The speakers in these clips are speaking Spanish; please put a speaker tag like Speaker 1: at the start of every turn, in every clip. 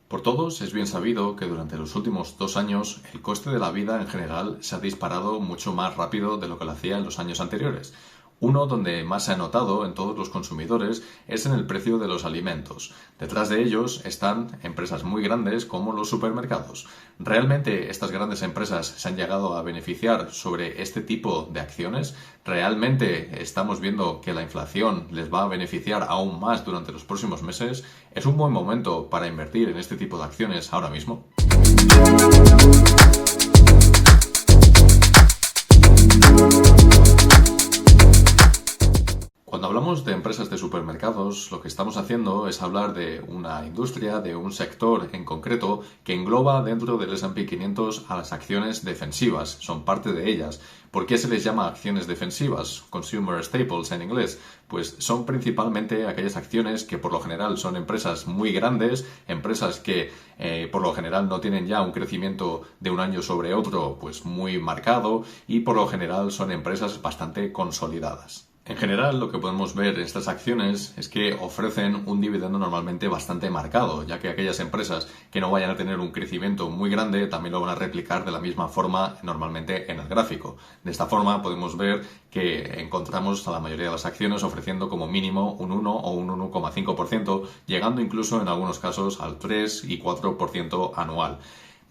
Speaker 1: Por todos es bien sabido que durante los últimos 2 años el coste de la vida en general se ha disparado mucho más rápido de lo que lo hacía en los años anteriores. Uno donde más se ha notado en todos los consumidores es en el precio de los alimentos. Detrás de ellos están empresas muy grandes como los supermercados. ¿Realmente estas grandes empresas se han llegado a beneficiar sobre este tipo de acciones? ¿Realmente estamos viendo que la inflación les va a beneficiar aún más durante los próximos meses? ¿Es un buen momento para invertir en este tipo de acciones ahora mismo? Cuando hablamos de empresas de supermercados, lo que estamos haciendo es hablar de una industria, de un sector en concreto que engloba dentro del S&P 500 a las acciones defensivas, son parte de ellas. ¿Por qué se les llama acciones defensivas? Consumer staples en inglés. Pues son principalmente aquellas acciones que por lo general son empresas muy grandes, empresas que por lo general no tienen ya un crecimiento de un año sobre otro pues muy marcado y por lo general son empresas bastante consolidadas. En general, lo que podemos ver en estas acciones es que ofrecen un dividendo normalmente bastante marcado, ya que aquellas empresas que no vayan a tener un crecimiento muy grande también lo van a replicar de la misma forma normalmente en el gráfico. De esta forma podemos ver que encontramos a la mayoría de las acciones ofreciendo como mínimo un 1 o un 1,5%, llegando incluso en algunos casos al 3 y 4% anual.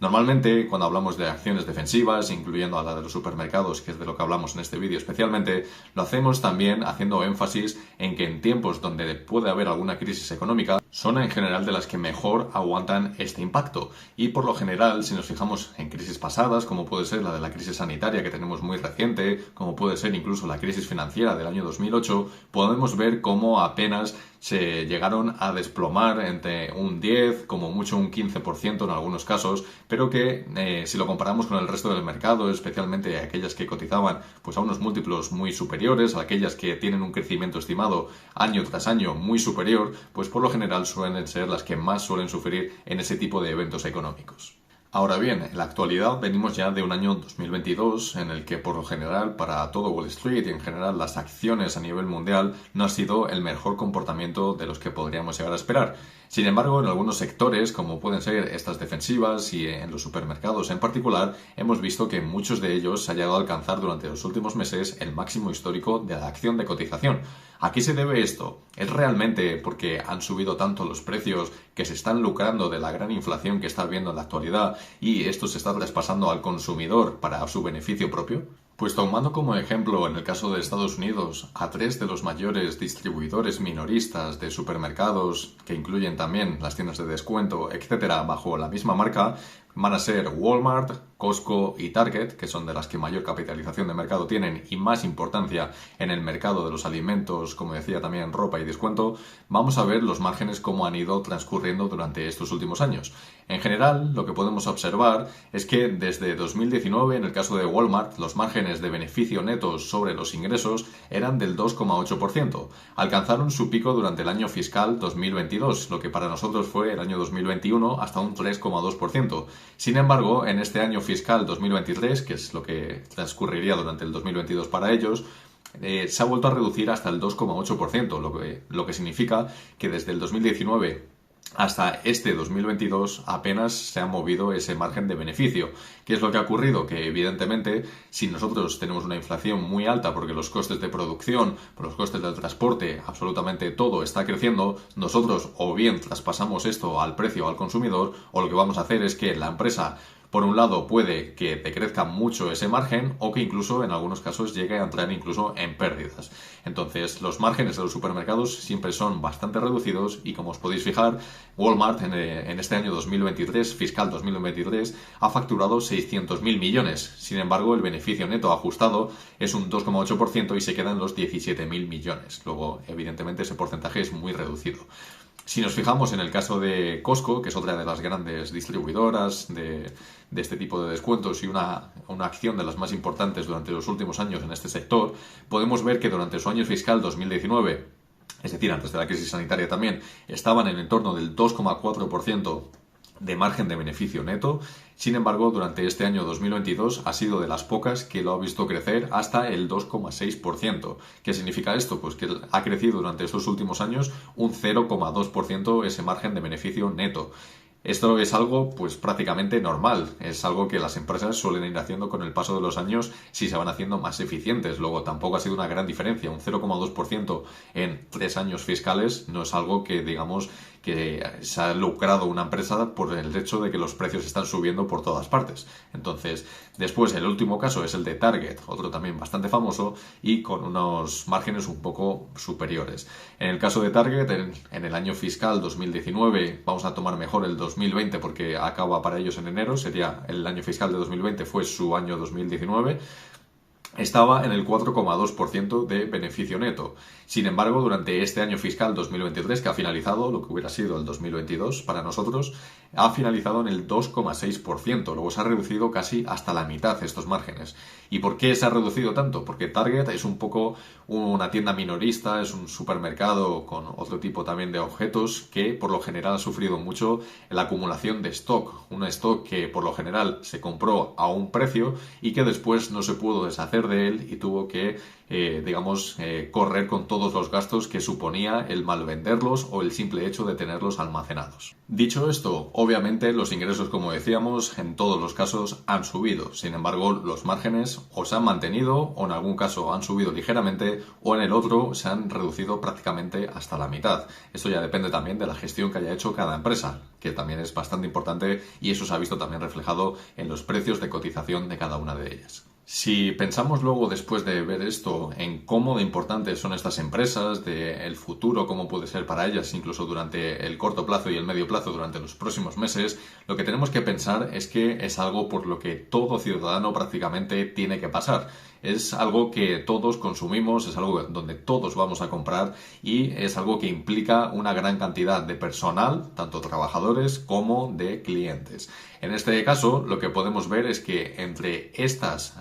Speaker 1: Normalmente, cuando hablamos de acciones defensivas, incluyendo a la de los supermercados, que es de lo que hablamos en este vídeo especialmente, lo hacemos también haciendo énfasis en que en tiempos donde puede haber alguna crisis económica, son en general de las que mejor aguantan este impacto. Y por lo general, si nos fijamos en crisis pasadas, como puede ser la de la crisis sanitaria que tenemos muy reciente, como puede ser incluso la crisis financiera del año 2008, podemos ver cómo apenas se llegaron a desplomar entre un 10, como mucho un 15% en algunos casos, pero que si lo comparamos con el resto del mercado, especialmente aquellas que cotizaban pues a unos múltiplos muy superiores, a aquellas que tienen un crecimiento estimado año tras año muy superior, pues por lo general suelen ser las que más suelen sufrir en ese tipo de eventos económicos. Ahora bien, en la actualidad venimos ya de un año 2022 en el que por lo general para todo Wall Street y en general las acciones a nivel mundial no ha sido el mejor comportamiento de los que podríamos llegar a esperar. Sin embargo, en algunos sectores, como pueden ser estas defensivas y en los supermercados en particular, hemos visto que en muchos de ellos se ha llegado a alcanzar durante los últimos meses el máximo histórico de la acción de cotización. ¿A qué se debe esto? ¿Es realmente porque han subido tanto los precios que se están lucrando de la gran inflación que está habiendo en la actualidad y esto se está traspasando al consumidor para su beneficio propio? Pues tomando como ejemplo en el caso de Estados Unidos a tres de los mayores distribuidores minoristas de supermercados, que incluyen también las tiendas de descuento, etcétera, bajo la misma marca, van a ser Walmart, Costco y Target, que son de las que mayor capitalización de mercado tienen y más importancia en el mercado de los alimentos, como decía también ropa y descuento. Vamos a ver los márgenes cómo han ido transcurriendo durante estos últimos años. En general, lo que podemos observar es que desde 2019, en el caso de Walmart, los márgenes de beneficio netos sobre los ingresos eran del 2,8%. Alcanzaron su pico durante el año fiscal 2022, lo que para nosotros fue el año 2021 hasta un 3,2%. Sin embargo, en este año fiscal 2023, que es lo que transcurriría durante el 2022 para ellos, se ha vuelto a reducir hasta el 2,8%, lo que significa que desde el 2019 hasta este 2022 apenas se ha movido ese margen de beneficio. ¿Qué es lo que ha ocurrido? Que evidentemente si nosotros tenemos una inflación muy alta porque los costes de producción, por los costes del transporte, absolutamente todo está creciendo, nosotros o bien traspasamos esto al precio al consumidor o lo que vamos a hacer es que la empresa por un lado puede que te crezca mucho ese margen o que incluso en algunos casos llegue a entrar incluso en pérdidas. Entonces los márgenes de los supermercados siempre son bastante reducidos y como os podéis fijar, Walmart en este año 2023, fiscal 2023, ha facturado 600.000 millones. Sin embargo, el beneficio neto ajustado es un 2,8% y se quedan los 17.000 millones. Luego, evidentemente, ese porcentaje es muy reducido. Si nos fijamos en el caso de Costco, que es otra de las grandes distribuidoras de este tipo de descuentos y una acción de las más importantes durante los últimos años en este sector, podemos ver que durante su año fiscal 2019, es decir, antes de la crisis sanitaria también, estaban en torno del 2,4% de margen de beneficio neto. Sin embargo, durante este año 2022 ha sido de las pocas que lo ha visto crecer hasta el 2,6%. ¿Qué significa esto? Pues que ha crecido durante estos últimos años un 0,2% ese margen de beneficio neto. Esto es algo pues prácticamente normal, es algo que las empresas suelen ir haciendo con el paso de los años si se van haciendo más eficientes. Luego tampoco ha sido una gran diferencia, un 0,2% en 3 años fiscales no es algo que digamos que se ha lucrado una empresa por el hecho de que los precios están subiendo por todas partes. Entonces, después el último caso es el de Target, otro también bastante famoso y con unos márgenes un poco superiores. En el caso de Target, en el año fiscal 2019, vamos a tomar mejor el 2020 porque acaba para ellos en enero, sería el año fiscal de 2020, fue su año 2019. Estaba en el 4,2% de beneficio neto. Sin embargo, durante este año fiscal 2023, que ha finalizado, lo que hubiera sido el 2022 para nosotros, ha finalizado en el 2,6%. Luego se ha reducido casi hasta la mitad estos márgenes. ¿Y por qué se ha reducido tanto? Porque Target es un poco una tienda minorista, es un supermercado con otro tipo también de objetos que por lo general ha sufrido mucho la acumulación de stock. Un stock que por lo general se compró a un precio y que después no se pudo deshacer de él y tuvo que, correr con todos los gastos que suponía el mal venderlos o el simple hecho de tenerlos almacenados. Dicho esto, obviamente los ingresos, como decíamos, en todos los casos han subido. Sin embargo, los márgenes o se han mantenido o en algún caso han subido ligeramente o en el otro se han reducido prácticamente hasta la mitad. Esto ya depende también de la gestión que haya hecho cada empresa, que también es bastante importante y eso se ha visto también reflejado en los precios de cotización de cada una de ellas. Si pensamos luego, después de ver esto, en cómo de importantes son estas empresas, del futuro, cómo puede ser para ellas, incluso durante el corto plazo y el medio plazo, durante los próximos meses, lo que tenemos que pensar es que es algo por lo que todo ciudadano prácticamente tiene que pasar. Es algo que todos consumimos, es algo donde todos vamos a comprar y es algo que implica una gran cantidad de personal, tanto trabajadores como de clientes. En este caso, lo que podemos ver es que entre estas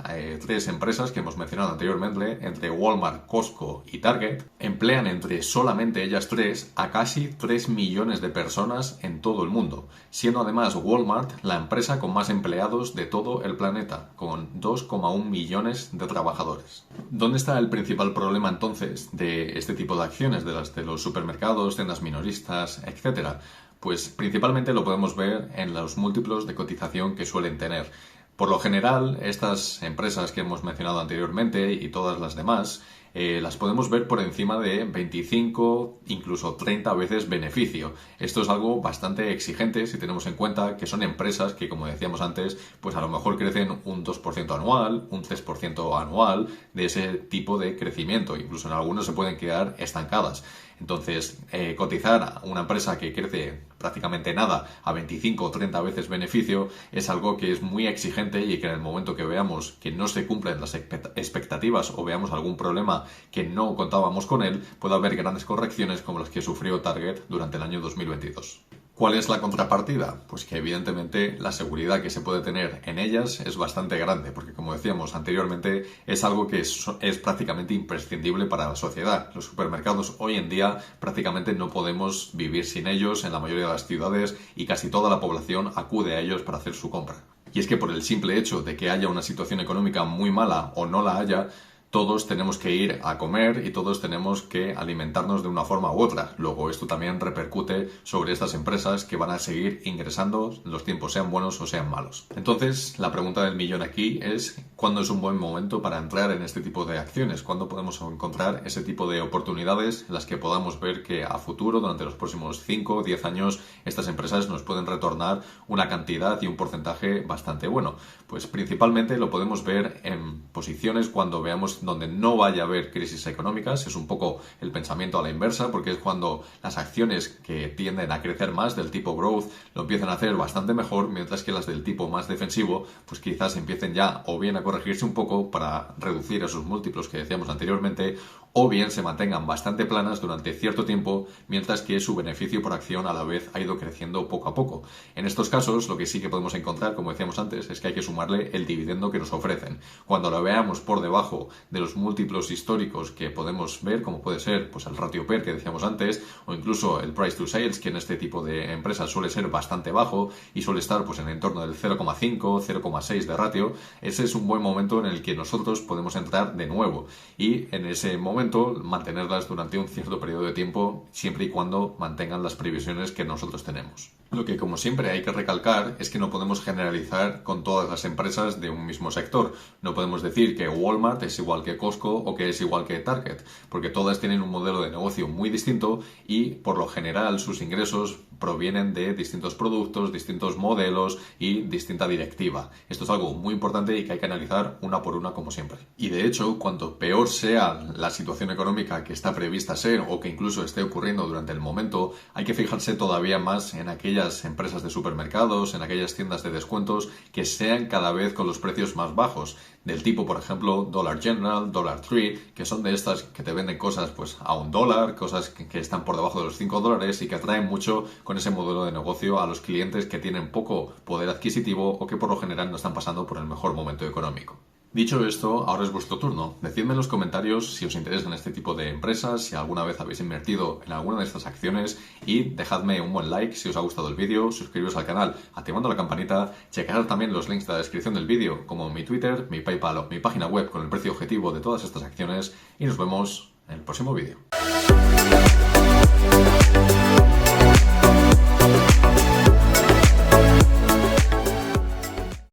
Speaker 1: tres empresas que hemos mencionado anteriormente, entre Walmart, Costco y Target, emplean entre solamente ellas tres a casi 3 millones de personas en todo el mundo, siendo además Walmart la empresa con más empleados de todo el planeta, con 2,1 millones de trabajadores. ¿Dónde está el principal problema entonces de este tipo de acciones, de los supermercados, tiendas minoristas, etcétera? Pues principalmente lo podemos ver en los múltiplos de cotización que suelen tener. Por lo general, estas empresas que hemos mencionado anteriormente y todas las demás, las podemos ver por encima de 25, incluso 30 veces beneficio. Esto es algo bastante exigente si tenemos en cuenta que son empresas que, como decíamos antes, pues a lo mejor crecen un 2% anual, un 3% anual, de ese tipo de crecimiento. Incluso en algunos se pueden quedar estancadas. Entonces, cotizar a una empresa que crece prácticamente nada a 25 o 30 veces beneficio es algo que es muy exigente y que en el momento que veamos que no se cumplen las expectativas o veamos algún problema que no contábamos con él, puede haber grandes correcciones como las que sufrió Target durante el año 2022. ¿Cuál es la contrapartida? Pues que evidentemente la seguridad que se puede tener en ellas es bastante grande, porque como decíamos anteriormente, es algo que es prácticamente imprescindible para la sociedad. Los supermercados hoy en día prácticamente no podemos vivir sin ellos en la mayoría de las ciudades y casi toda la población acude a ellos para hacer su compra. Y es que por el simple hecho de que haya una situación económica muy mala o no la haya, todos tenemos que ir a comer y todos tenemos que alimentarnos de una forma u otra. Luego esto también repercute sobre estas empresas que van a seguir ingresando, los tiempos sean buenos o sean malos. Entonces, la pregunta del millón aquí es ¿cuándo es un buen momento para entrar en este tipo de acciones? ¿Cuándo podemos encontrar ese tipo de oportunidades en las que podamos ver que a futuro, durante los próximos 5 o 10 años, estas empresas nos pueden retornar una cantidad y un porcentaje bastante bueno? Pues principalmente lo podemos ver en posiciones cuando veamos donde no vaya a haber crisis económicas. Es un poco el pensamiento a la inversa, porque es cuando las acciones que tienden a crecer más del tipo growth lo empiezan a hacer bastante mejor, mientras que las del tipo más defensivo pues quizás empiecen ya o bien a corregirse un poco para reducir esos múltiplos que decíamos anteriormente, o bien se mantengan bastante planas durante cierto tiempo, mientras que su beneficio por acción a la vez ha ido creciendo poco a poco. En estos casos, lo que sí que podemos encontrar, como decíamos antes, es que hay que sumarle el dividendo que nos ofrecen. Cuando lo veamos por debajo de los múltiplos históricos que podemos ver, como puede ser pues el ratio PER que decíamos antes, o incluso el price to sales, que en este tipo de empresas suele ser bastante bajo y suele estar pues en el entorno del 0,5, 0,6 de ratio, ese es un buen momento en el que nosotros podemos entrar de nuevo y en ese momento mantenerlas durante un cierto periodo de tiempo, siempre y cuando mantengan las previsiones que nosotros tenemos. Lo que, como siempre, hay que recalcar es que no podemos generalizar con todas las empresas de un mismo sector. No podemos decir que Walmart es igual que Costco o que es igual que Target, porque todas tienen un modelo de negocio muy distinto y, por lo general, sus ingresos provienen de distintos productos, distintos modelos y distinta directiva. Esto es algo muy importante y que hay que analizar una por una, como siempre. Y, de hecho, cuanto peor sea la situación económica que está prevista ser o que incluso esté ocurriendo durante el momento, hay que fijarse todavía más en aquellas empresas de supermercados, en aquellas tiendas de descuentos que sean cada vez con los precios más bajos, del tipo, por ejemplo, Dollar General, Dollar Tree, que son de estas que te venden cosas pues a $1, cosas que están por debajo de los $5 y que atraen mucho con ese modelo de negocio a los clientes que tienen poco poder adquisitivo o que por lo general no están pasando por el mejor momento económico. Dicho esto, ahora es vuestro turno. Decidme en los comentarios si os interesan este tipo de empresas, si alguna vez habéis invertido en alguna de estas acciones y dejadme un buen like si os ha gustado el vídeo, suscribiros al canal activando la campanita, chequead también los links de la descripción del vídeo como mi Twitter, mi PayPal o mi página web con el precio objetivo de todas estas acciones y nos vemos en el próximo vídeo.